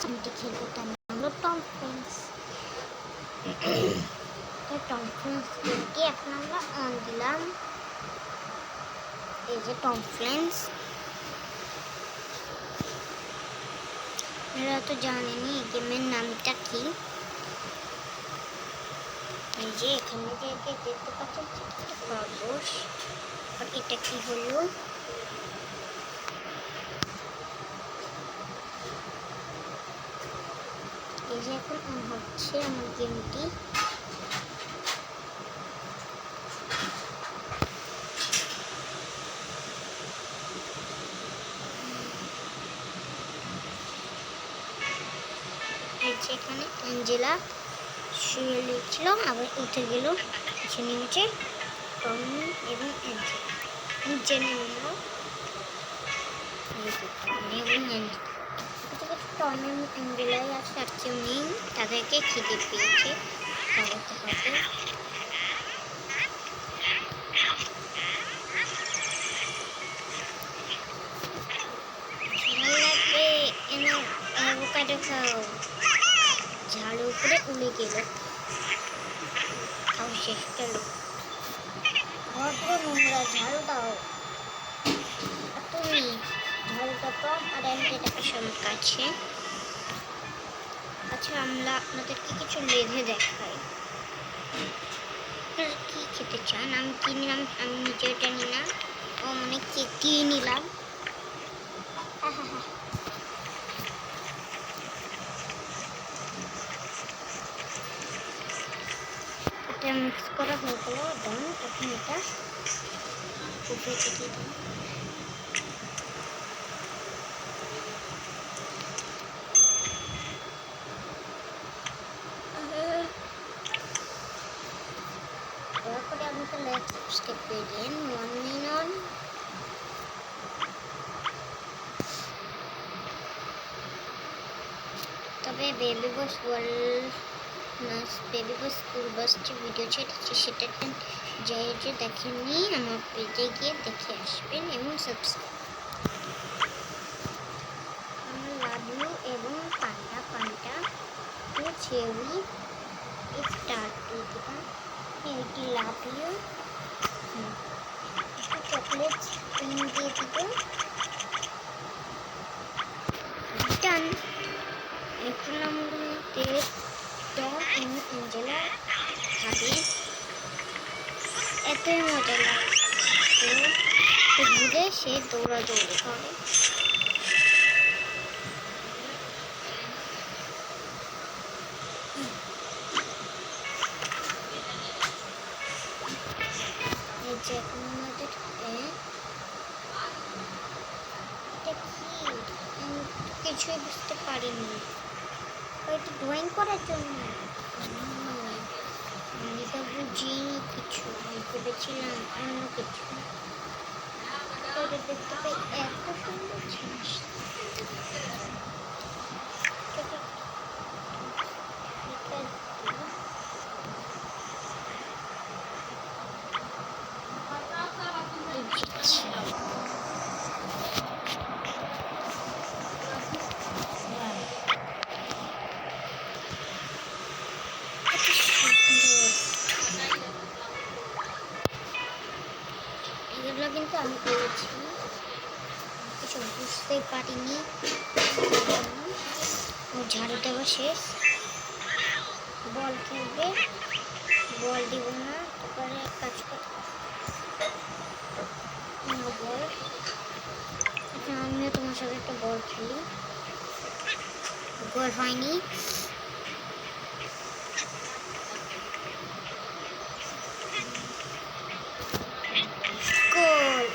গেমটি খেলবো তার নাম হলো টম ফ্রেন্ডস। তো টম ফ্রেন্ডস গেমটি এখন আমরা অন দিলাম। এই যে টম ফ্রেন্ডস, এরা তো জানেনি গেমের নামটা কি। এই যে এখানে যে দেখতে পাচ্ছেন খরগোশ, আর এটা কি হলো, এই যে এখন অন হচ্ছে আমার গেমটি। এখানে অ্যাঞ্জেলা শুয়ে লিখছিল, আবার উঠে গেল, নিচে নেমেছে টম এবং অ্যাঞ্জেলা। নিচে নেমে গেল টম এবং অ্যাঞ্জেলাই আছে, আর কেউ নেই, তাদেরকে খিদে পেয়েছে, খাওয়াতে হবে। খাও, ঝাড়ু উপরে উড়ে গেল, খাও শেষ গেল। নোংরা, ঝাড়ু দাও। তুমি ঝাড়ুটা টম আর অ্যাঞ্জেলার সবার কাছে। আচ্ছা, আমরা আপনাদেরকে কিছু লেভে দেখাই। কি খেতে চান? আমি কি নিলাম, আমি নিজে এটা নিলাম। ও মানে কি নিলাম, এটা মিক্স করা হয়ে গেল, ডান। এখন এটা উপরে দিয়ে দিন। তারপরে আমাকে লাইক সাবস্ক্রাইব করে দিন, 1 মিলিয়ন। তবে বেবি বস স্কুল বাস যে ভিডিও ছেড়েছে সেটা যে দেখেননি, আমার পেজে গিয়ে দেখে আসবেন এবং সাবস্ক্রাইব। আমার লাভ ইউ এবং পান্ডা চেরি স্টার দিয়ে দিলাম। এটি লাভ ইউ, একটু চকলেট ক্রিম দিয়ে দিব, ডান। এখন আমাদের টম এবং অ্যাঞ্জেলা খাবে, এতই মজা লাগছে, ঘুরে সে দৌড়াদৌড়ি করে। এই যে এখন আমাদের কিছুই বুঝতে পারিনি, হয়তো ড্রয়িং করার জন্য। আমি তো বুঝিনি কিছু, আমি ভেবেছিলাম অন্য কিছু। দেখতে পাই এত সুন্দর জিনিস। এগুলো কিন্তু আমি করেছি, কিছু বুঝতে পারিনি। ও ঝাড়ু দেওয়া শেষ, বল খেলবে, বল দিব না, তারপরে কাজ করতে বল। আমিও তোমার সাথে একটা বল খেলি, গোল হয়নি। গোল,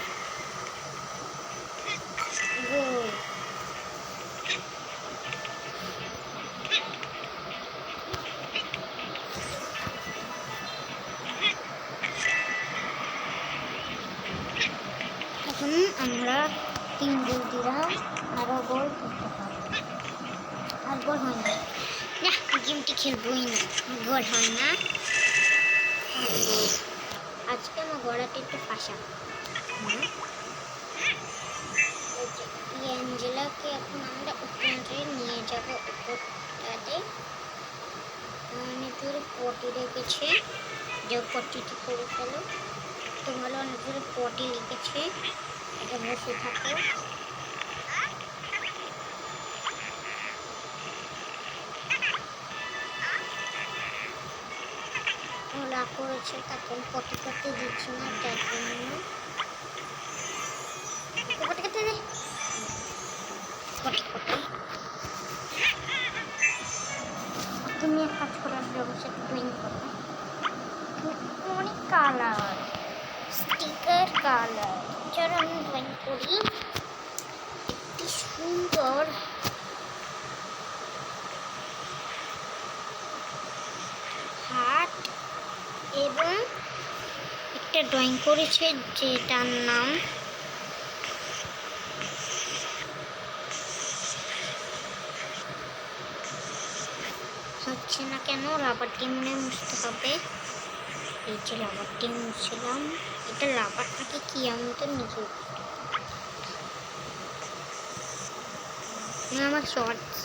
গোল। এখন আমরা 3 গোল দিলাম, আরো গোল করতে পারবো। আর গোল হয় না, গেমটি খেলবই না, গোল হয় না। আজকে আমার গড়াটা একটু ফাঁসা। অ্যাঞ্জেলাকে এখন আমরা উপরে নিয়ে যাব, উপরে পটি রেখেছে, যে পটিটি করে ফেলো। তোমরা অনেক জোরে পটি লিখেছে, এটা বসে থাকো। ওলা করেছে, তাকে পটি করতে দিচ্ছি না, তার জন্য পটি করতে দে, পটি করতে। তুমি এক কাজ করার ব্যবস্থা ড্রয়িং করো, অনেক কালার, স্টিকার কালার। চলো আমি ড্রয়িং করি একটি সুন্দর হাত, এবং একটা ড্রয়িং করেছে যেটার নাম হচ্ছে না কেন, রাবারটি মনে মুছতে হবে। এই যে রাবারটি মুছছিলাম, এটা রাবার নাকি কি আমি তো নিজে। আমার শর্টস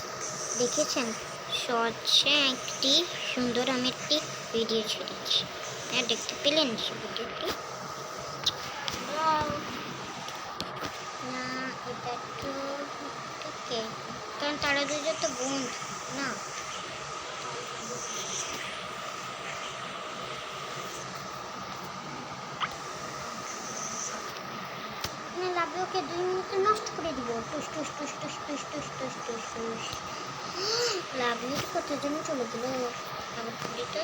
দেখেছেন, শর্টসে একটি সুন্দর আমি একটি ভিডিও ছেড়েছি, হ্যাঁ দেখতে পেলেন সে ভিডিওটি? না এটা একটু ঠিক, কারণ তারা দুজন তো বন্ধু না। লাভে ওকে 2 মিনিটে নষ্ট করে দিব। টুস টুস টুস টুস টুস টুস টুস টুস টুস। লাভলির কোথার জন্য চলে গেল, আমার ভিডিওটা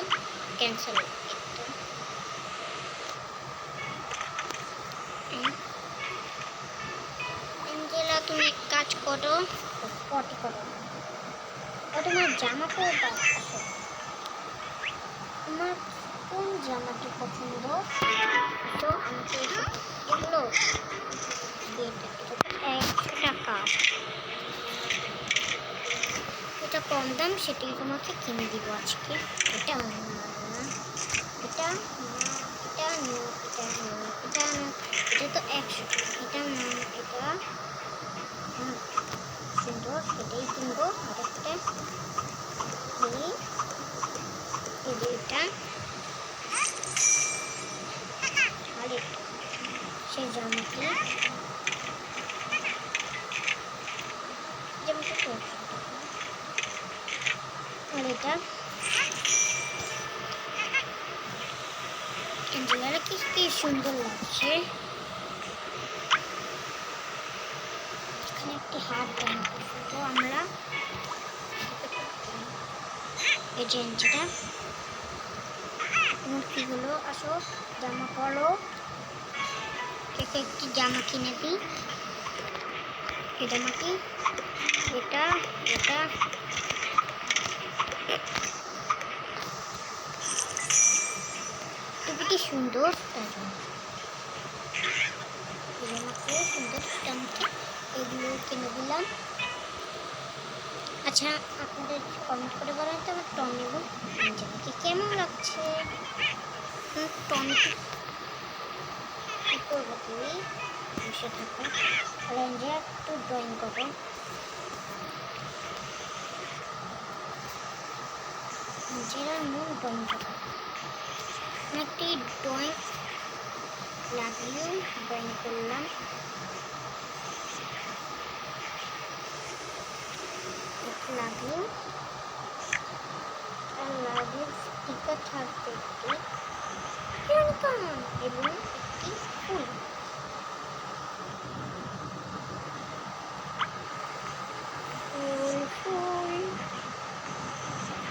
ক্যান্সেল হয়ে গেল। এঞ্জেলা তুমি কাজ করো, পটি করো, ও তোমার জামা পরবা। আমার কোন জামাটি পছন্দ, তো আমাকে এগুলো 100 টাকা, এটা কম দাম, সেটাই তোমাকে কিনে দিব আজকে। এটা না, এটা না, এটা না, এটা না, এটা না, এটা তো 100 টাকা, এটা না, এটা সুন্দর, এটাই কিনবো। আর একটা এটা, আর একটা সেই জামাটি, জামাটা তো, আর এটা এঞ্জেলার কি সুন্দর লাগছে। এখানে একটি হাত ড্রয়িং করবো আমরা, এই যে এঞ্জেলা মূর্তিগুলো। আসো জামা পরো, একে একটি জামা কিনে দিই। এই জামাটি, এটা এটা টুপিটি সুন্দর, তাই জন্য এই জামাটিও সুন্দর, জামাটি এগুলো কিনে দিলাম। আচ্ছা আপনাদের কমেন্ট করে বলেন তো আমার টম এবং এঞ্জেলাকে কেমন লাগছে। টমটি কি করবো, তুমি বসে থাকো, আর এঞ্জেলা একটু ড্রয়িং করো। এঞ্জেলার মন ড্রয়িং করো, একটি ড্রয়িং লাগিয়ে ড্রয়িং করলাম। লাগিয়ে আর লাগিয়ে স্টিকার থাকবে একটি এবং একটি ফুল। ফুল ফুল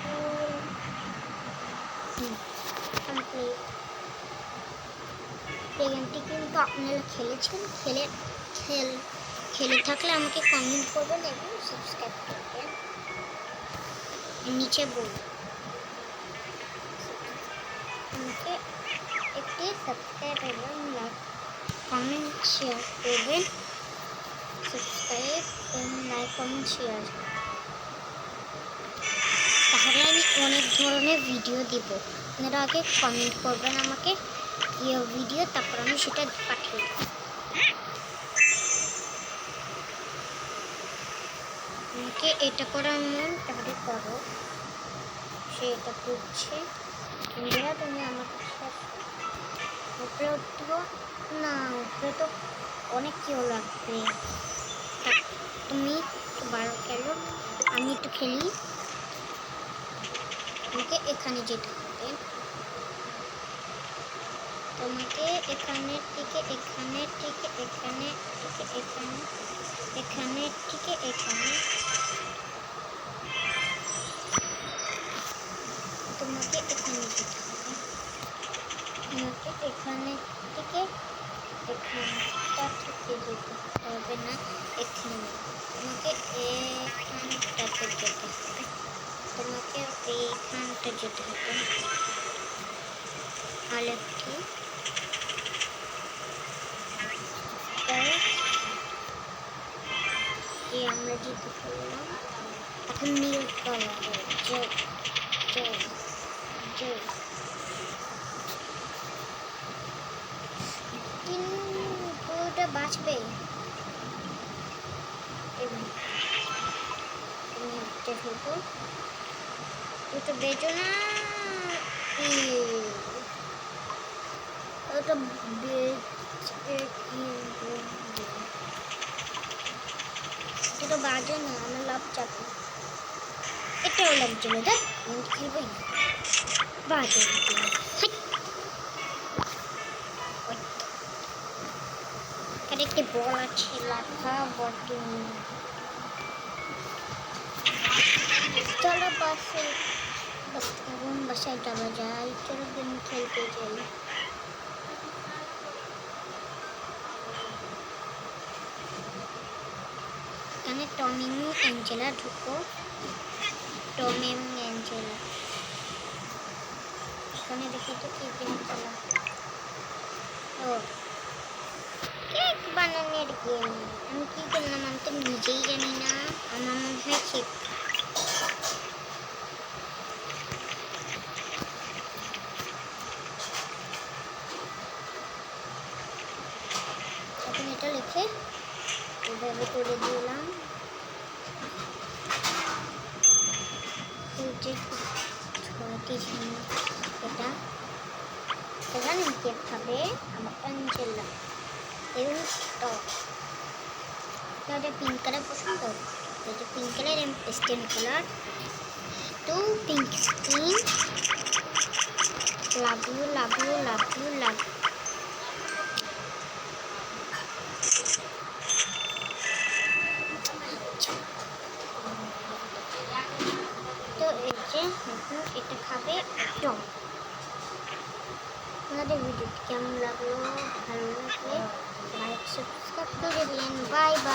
ফুল কমপ্লিট। এই গেমটি কিন্তু আপনারা খেলেছেন, খেলে থাকলে আমাকে কমেন্ট করবেন এবং সাবস্ক্রাইব করবেন। নিচে বলুন আমাকে একটি সাবস্ক্রাইব এবং লাইক কমেন্ট শেয়ার করবেন। সাবস্ক্রাইব এবং লাইক কমেন্ট শেয়ার, তাহলে আমি অনেক ধরনের ভিডিও দিব। আপনারা আগে কমেন্ট করবেন আমাকে ভিডিও, তারপর আমি সেটা পাঠিয়ে দেব। আমাকে এটা করার মন, তাহলে করো। সে এটা করছে, এঞ্জেলা তুমি আমার কাছে আসো। উপরে উঠবো না, উপরে তো অনেক কেউ লাগবে। তুমি একটু বারো খেলো, আমি একটু খেলি। তোমাকে এখানে যেতে হবে, তোমাকে এখানের থেকে এখানের থেকে এখানে থেকে এখানে এখানের থেকে এখানে, তোমাকে এখানে যেতে হবে, তোমাকে এখানে থেকে এখানটা থেকে যেতে হবে না, এখানে তোমাকে এখানটাতে যেতে হবে, তোমাকে এইখানটা যেতে হবে। আরেকটি আমরা যেতে পারলাম। এখন নীল কালার জয় জয় জয় পুরোটা বাঁচবে। ওটা বেজো না, ওটা এটা বাজে না, আমার লাভ চাপি, এটাও লাগছে না। দেখ আমি খেলবই না, বাজে একটি বল আছে লাখা বটে। চলো বাসায় যাওয়া যায়, চলো গেম খেলতে যাই। এখানে টমি এবং অ্যাঞ্জেলা ঢুকো, টমি এবং অ্যাঞ্জেলা। এখানে দেখো তো কি গেম খেলা, ও কেক বানানোর গেম। আমি কি করলাম আমি তো নিজেই জানি না, আমার মনে হয় কেক। এখন এটা লিখে এভাবে করে দিলাম। এটা এখানে কেক খাবে আমার অ্যাঞ্জেলা এবং টপ। এটা পিঙ্ক কালার পছন্দ, এটা পিঙ্ক কালার এবং পেস্টেল কালার। তো pink screen, love you love you love you love. তো এই যে এখন এটা খাবে টপ। আপনাদের ভিডিওটি কেমন লাগলো, ভালো লাগলে লাইক সাবস্ক্রাইব করে দিন। Bye bye.